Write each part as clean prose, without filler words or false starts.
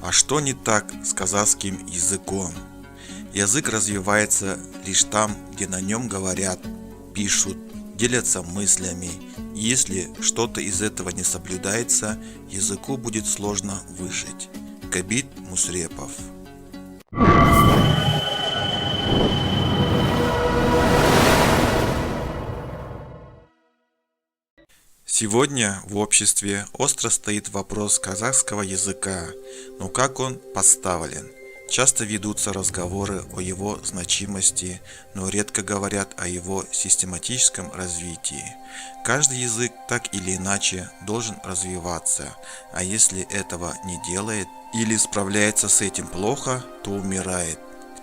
А что не так с казахским языком? Язык развивается лишь там, где на нем говорят, пишут, делятся мыслями. И если что-то из этого не соблюдается, языку будет сложно выжить. Кабит Мусрепов. Сегодня в обществе остро стоит вопрос казахского языка, но как он поставлен. Часто ведутся разговоры о его значимости, но редко говорят о его систематическом развитии. Каждый язык так или иначе должен развиваться, а если этого не делает или справляется с этим плохо, то умирает.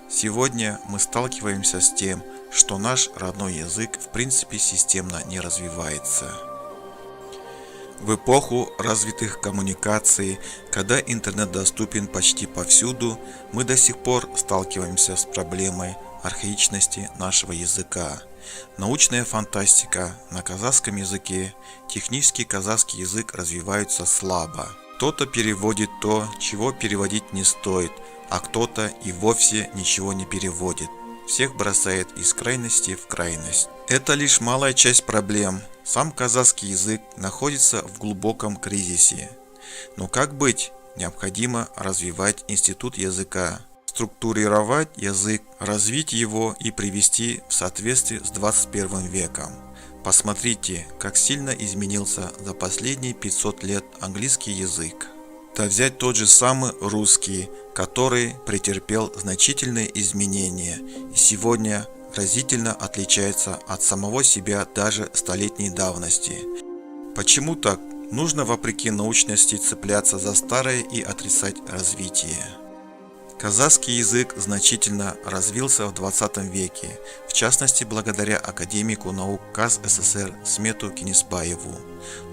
Сегодня мы сталкиваемся с тем, что наш родной язык в принципе системно не развивается. В эпоху развитых коммуникаций, когда интернет доступен почти повсюду, мы до сих пор сталкиваемся с проблемой архаичности нашего языка. Научная фантастика на казахском языке, технический казахский язык развиваются слабо. Кто-то переводит то, чего переводить не стоит, а кто-то и вовсе ничего не переводит. Всех бросает из крайности в крайность. Это лишь малая часть проблем. Сам казахский язык находится в глубоком кризисе. Но как быть? Необходимо развивать институт языка, структурировать язык, развить его и привести в соответствие с 21 веком. Посмотрите, как сильно изменился за последние 500 лет английский язык. Да взять тот же самый русский, который претерпел значительные изменения и сегодня разительно отличается от самого себя даже столетней давности. Почему так? Нужно вопреки научности цепляться за старое и отрицать развитие. Казахский язык значительно развился в 20 веке, в частности благодаря академику наук КАЗ СССР Смету Кенесбаеву.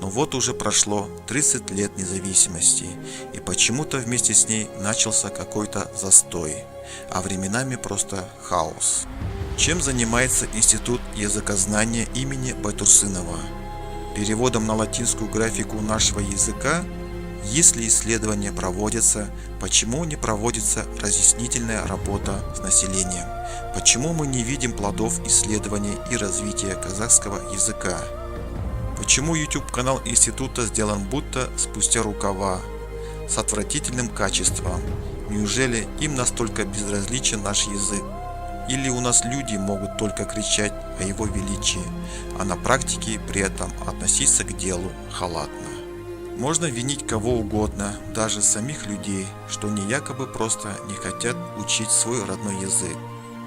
Но вот уже прошло 30 лет независимости, и почему-то вместе с ней начался какой-то застой, а временами просто хаос. Чем занимается Институт языкознания имени Байтурсынова? Переводом на латинскую графику нашего языка? Если исследования проводятся, почему не проводится разъяснительная работа с населением? Почему мы не видим плодов исследований и развития казахского языка? Почему YouTube-канал института сделан будто спустя рукава, с отвратительным качеством? Неужели им настолько безразличен наш язык? Или у нас люди могут только кричать о его величии, а на практике при этом относиться к делу халатно? Можно винить кого угодно, даже самих людей, что они якобы просто не хотят учить свой родной язык.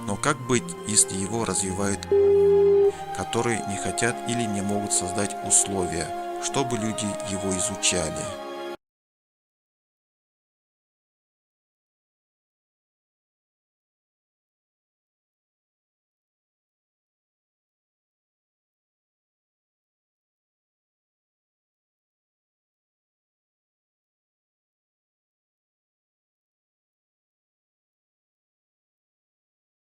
Но как быть, если его развивают, которые не хотят или не могут создать условия, чтобы люди его изучали?